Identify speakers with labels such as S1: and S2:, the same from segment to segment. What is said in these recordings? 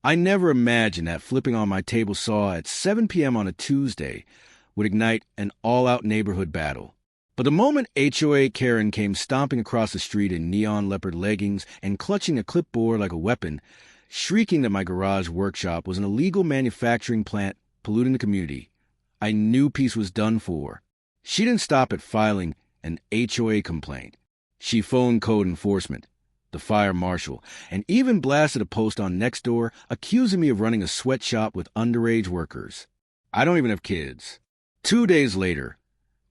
S1: I never imagined that flipping on my table saw at 7 p.m. on a Tuesday would ignite an all-out neighborhood battle. But the moment HOA Karen came stomping across the street in neon leopard leggings and clutching a clipboard like a weapon, shrieking that my garage workshop was an illegal manufacturing plant polluting the community, I knew peace was done for. She didn't stop at filing an HOA complaint. She phoned code enforcement, the fire marshal, and even blasted a post on Nextdoor accusing me of running a sweatshop with underage workers. I don't even have kids. 2 days later,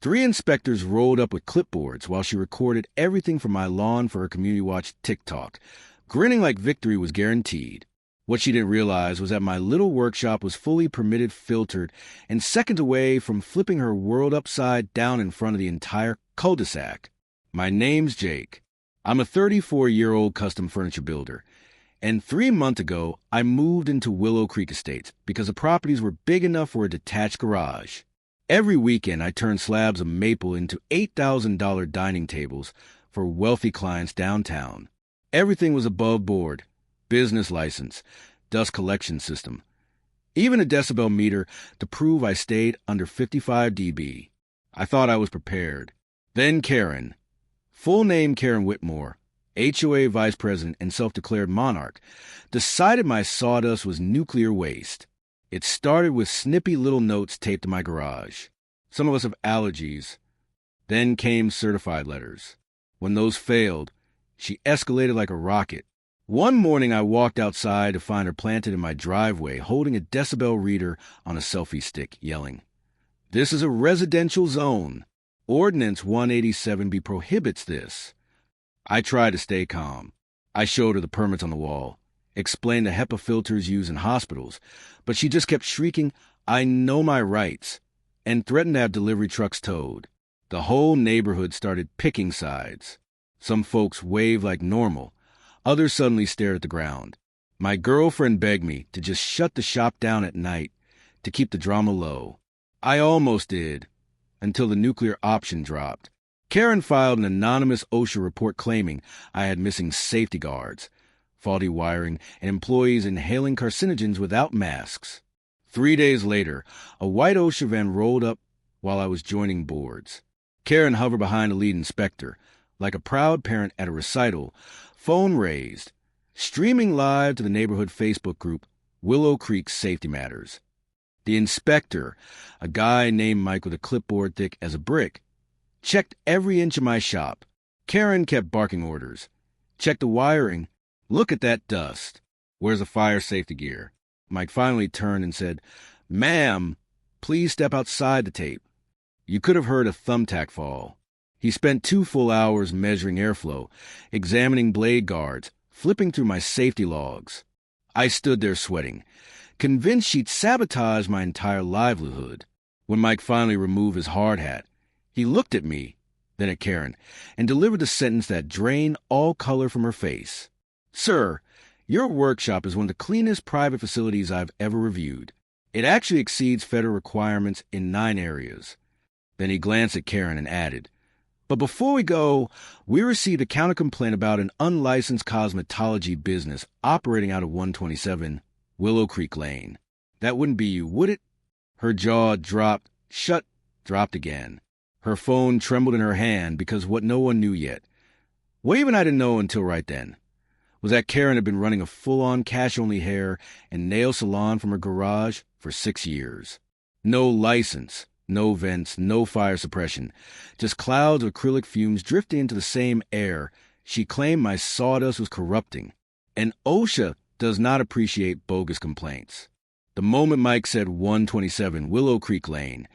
S1: 3 inspectors rolled up with clipboards while she recorded everything from my lawn for her Community Watch TikTok, grinning like victory was guaranteed. What she didn't realize was that my little workshop was fully permitted, filtered, and seconds away from flipping her world upside down in front of the entire cul-de-sac. My name's Jake. I'm a 34-year-old custom furniture builder, and 3 months ago, I moved into Willow Creek Estates because the properties were big enough for a detached garage. Every weekend, I turned slabs of maple into $8,000 dining tables for wealthy clients downtown. Everything was above board. Business license, dust collection system, even a decibel meter to prove I stayed under 55 dB. I thought I was prepared. Then Karen, full name Karen Whitmore, HOA vice president and self-declared monarch, decided my sawdust was nuclear waste. It started with snippy little notes taped to my garage. Some of us have allergies. Then came certified letters. When those failed, she escalated like a rocket. One morning I walked outside to find her planted in my driveway holding a decibel reader on a selfie stick, yelling, "This is a residential zone. Ordinance 187B prohibits this." I tried to stay calm. I showed her the permits on the wall, explained the HEPA filters used in hospitals, but she just kept shrieking, "I know my rights," and threatened to have delivery trucks towed. The whole neighborhood started picking sides. Some folks waved like normal. Others suddenly stared at the ground. My girlfriend begged me to just shut the shop down at night to keep the drama low. I almost did, until the nuclear option dropped. Karen filed an anonymous OSHA report claiming I had missing safety guards, faulty wiring, and employees inhaling carcinogens without masks. 3 days later, a white OSHA van rolled up while I was joining boards. Karen hovered behind the lead inspector, like a proud parent at a recital, phone raised, streaming live to the neighborhood Facebook group, Willow Creek Safety Matters. The inspector, a guy named Mike with a clipboard thick as a brick, checked every inch of my shop. Karen kept barking orders. Check the wiring. Look at that dust. Where's the fire safety gear? Mike finally turned and said, "Ma'am, please step outside the tape." You could have heard a thumbtack fall. He spent 2 full hours measuring airflow, examining blade guards, flipping through my safety logs. I stood there sweating, convinced she'd sabotage my entire livelihood. When Mike finally removed his hard hat, he looked at me, then at Karen, and delivered the sentence that drained all color from her face. "Sir, your workshop is one of the cleanest private facilities I've ever reviewed. It actually exceeds federal requirements in 9 areas. Then he glanced at Karen and added, "But before we go, we received a counter-complaint about an unlicensed cosmetology business operating out of 127 Willow Creek Lane. That wouldn't be you, would it?" Her jaw dropped, dropped again. Her phone trembled in her hand because what no one knew yet, what even I didn't know until right then, was that Karen had been running a full-on cash-only hair and nail salon from her garage for 6 years. No license. No vents, no fire suppression, just clouds of acrylic fumes drifting into the same air she claimed my sawdust was corrupting. And OSHA does not appreciate bogus complaints. The moment Mike said 127 Willow Creek Lane,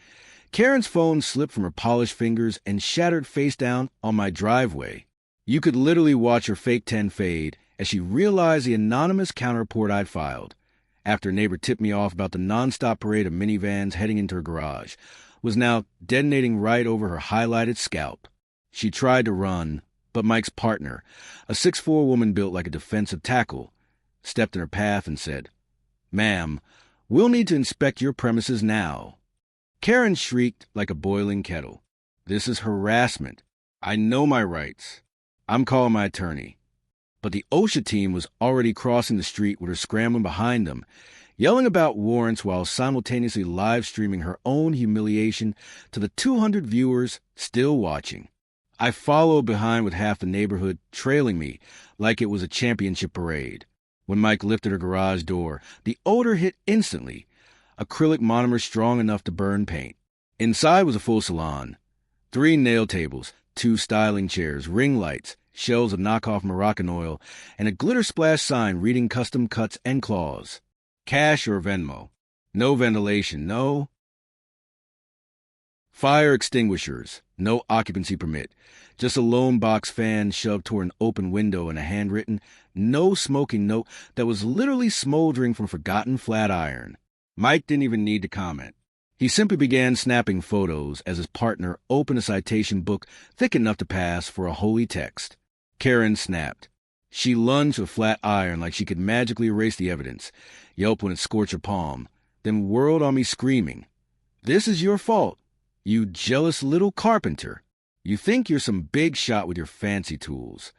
S1: Karen's phone slipped from her polished fingers and shattered face down on my driveway. You could literally watch her fake 10 fade as she realized the anonymous counter-report I'd filed, after a neighbor tipped me off about the nonstop parade of minivans heading into her garage, was now detonating right over her highlighted scalp. She tried to run, but Mike's partner, a 6'4" woman built like a defensive tackle, stepped in her path and said, "Ma'am, we'll need to inspect your premises now." Karen shrieked like a boiling kettle. "This is harassment. I know my rights. I'm calling my attorney." But the OSHA team was already crossing the street with her scrambling behind them, yelling about warrants while simultaneously live-streaming her own humiliation to the 200 viewers still watching. I followed behind with half the neighborhood trailing me like it was a championship parade. When Mike lifted her garage door, the odor hit instantly. Acrylic monomer strong enough to burn paint. Inside was a full salon. 3 nail tables, 2 styling chairs, ring lights, shelves of knockoff Moroccan oil, and a glitter splash sign reading custom cuts and claws. Cash or Venmo. No ventilation, no fire extinguishers, no occupancy permit. Just a lone box fan shoved toward an open window and a handwritten, no smoking note that was literally smoldering from forgotten flat iron. Mike didn't even need to comment. He simply began snapping photos as his partner opened a citation book thick enough to pass for a holy text. Karen snapped. She lunged with a flat iron like she could magically erase the evidence, yelped when it scorched her palm, then whirled on me screaming, "This is your fault, you jealous little carpenter. You think you're some big shot with your fancy tools."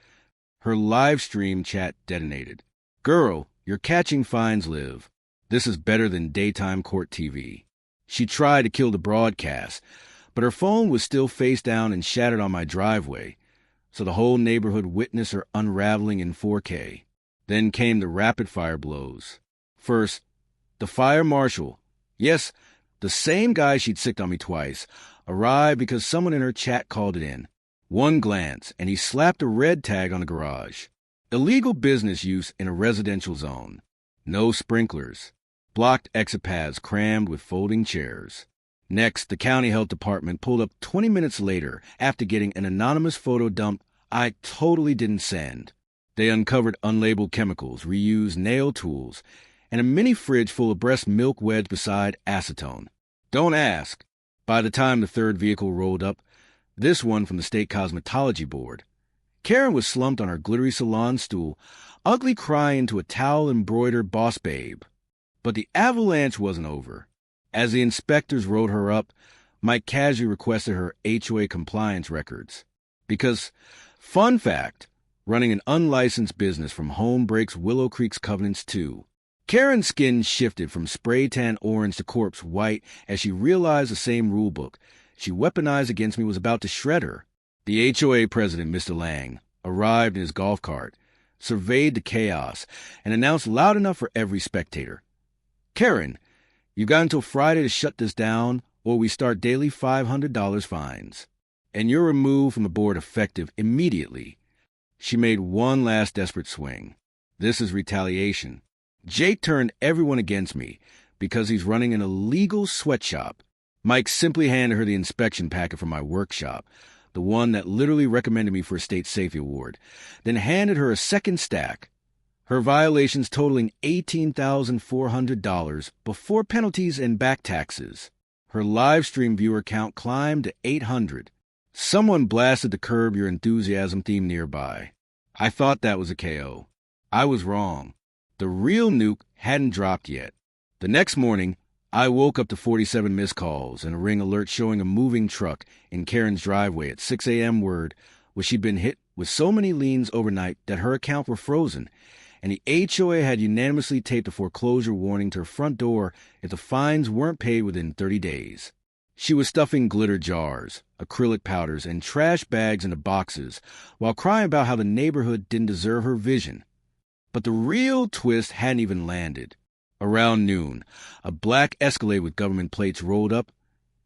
S1: Her live stream chat detonated. "Girl, you're catching fines, Liv. This is better than daytime court TV." She tried to kill the broadcast, but her phone was still face down and shattered on my driveway, so the whole neighborhood witnessed her unraveling in 4K. Then came the rapid-fire blows. First, the fire marshal, yes, the same guy she'd sicked on me twice, arrived because someone in her chat called it in. One glance, and he slapped a red tag on the garage. Illegal business use in a residential zone. No sprinklers. Blocked exit paths crammed with folding chairs. Next, the county health department pulled up 20 minutes later after getting an anonymous photo dump I totally didn't send. They uncovered unlabeled chemicals, reused nail tools, and a mini fridge full of breast milk wedged beside acetone. Don't ask. By the time the third vehicle rolled up, this one from the state cosmetology board, Karen was slumped on her glittery salon stool, ugly crying into a towel-embroidered boss babe. But the avalanche wasn't over. As the inspectors wrote her up, Mike casually requested her HOA compliance records. Because, fun fact, running an unlicensed business from home breaks Willow Creek's covenants too. Karen's skin shifted from spray tan orange to corpse white as she realized the same rulebook she weaponized against me was about to shred her. The HOA president, Mr. Lang, arrived in his golf cart, surveyed the chaos, and announced loud enough for every spectator, "Karen, you've got until Friday to shut this down, or we start daily $500 fines. And you're removed from the board effective immediately." She made one last desperate swing. This is retaliation. Jake turned everyone against me because he's running an illegal sweatshop. Mike simply handed her the inspection packet from my workshop, the one that literally recommended me for a state safety award, then handed her a second stack. Her violations totaling $18,400 before penalties and back taxes. Her live stream viewer count climbed to 800. Someone blasted the Curb Your Enthusiasm theme nearby. I thought that was a KO. I was wrong. The real nuke hadn't dropped yet. The next morning, I woke up to 47 missed calls and a ring alert showing a moving truck in Karen's driveway at 6 a.m. word was she'd been hit with so many liens overnight that her account were frozen, and the HOA had unanimously taped a foreclosure warning to her front door if the fines weren't paid within 30 days. She was stuffing glitter jars, acrylic powders, and trash bags into boxes while crying about how the neighborhood didn't deserve her vision. But the real twist hadn't even landed. Around noon, a black Escalade with government plates rolled up,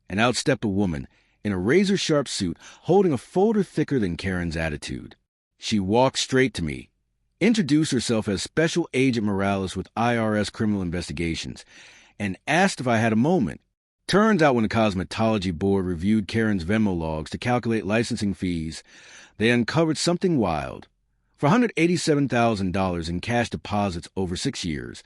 S1: and out stepped a woman in a razor-sharp suit holding a folder thicker than Karen's attitude. She walked straight to me, introduced herself as Special Agent Morales with IRS Criminal Investigations, and asked if I had a moment. Turns out when the cosmetology board reviewed Karen's Venmo logs to calculate licensing fees, they uncovered something wild. For $187,000 in cash deposits over 6 years,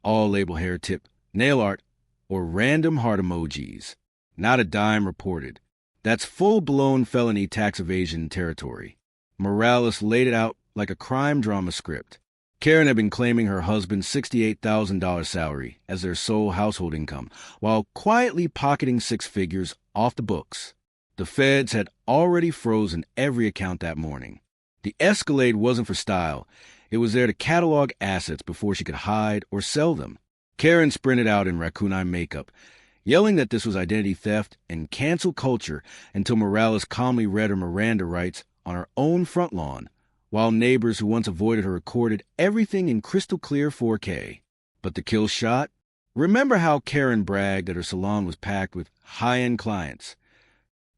S1: all label hair tip, nail art, or random heart emojis. Not a dime reported. That's full-blown felony tax evasion territory. Morales laid it out like a crime drama script. Karen had been claiming her husband's $68,000 salary as their sole household income, while quietly pocketing 6 figures off the books. The feds had already frozen every account that morning. The Escalade wasn't for style. It was there to catalog assets before she could hide or sell them. Karen sprinted out in raccoon eye makeup, yelling that this was identity theft and cancel culture until Morales calmly read her Miranda rights on her own front lawn, while neighbors who once avoided her recorded everything in crystal clear 4K. But the kill shot? Remember how Karen bragged that her salon was packed with high-end clients?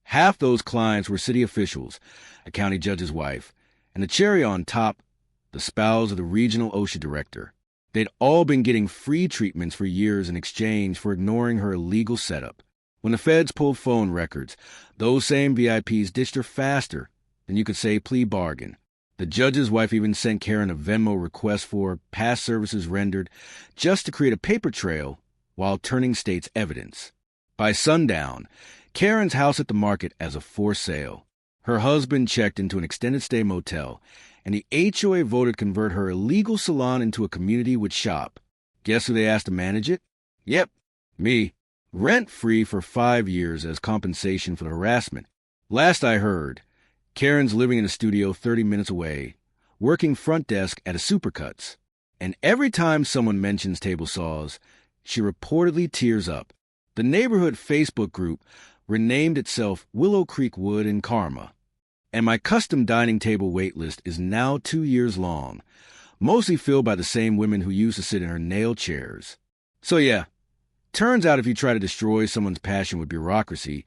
S1: Half those clients were city officials, a county judge's wife, and the cherry on top, the spouse of the regional OSHA director. They'd all been getting free treatments for years in exchange for ignoring her illegal setup. When the feds pulled phone records, those same VIPs ditched her faster than you could say plea bargain. The judge's wife even sent Karen a Venmo request for past services rendered just to create a paper trail while turning state's evidence. By sundown, Karen's house hit the market as a for sale. Her husband checked into an extended stay motel, and the HOA voted to convert her illegal salon into a community with shop. Guess who they asked to manage it? Yep, me. Rent-free for 5 years as compensation for the harassment. Last I heard, Karen's living in a studio 30 minutes away, working front desk at a Supercuts. And every time someone mentions table saws, she reportedly tears up. The neighborhood Facebook group renamed itself Willow Creek Wood and Karma. And my custom dining table wait list is now 2 years long, mostly filled by the same women who used to sit in her nail chairs. So yeah, turns out if you try to destroy someone's passion with bureaucracy,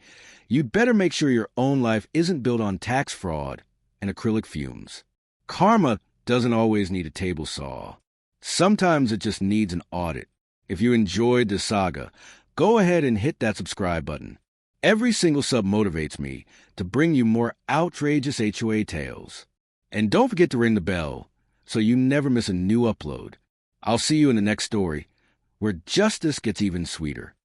S1: you'd better make sure your own life isn't built on tax fraud and acrylic fumes. Karma doesn't always need a table saw. Sometimes it just needs an audit. If you enjoyed this saga, go ahead and hit that subscribe button. Every single sub motivates me to bring you more outrageous HOA tales. And don't forget to ring the bell so you never miss a new upload. I'll see you in the next story, where justice gets even sweeter.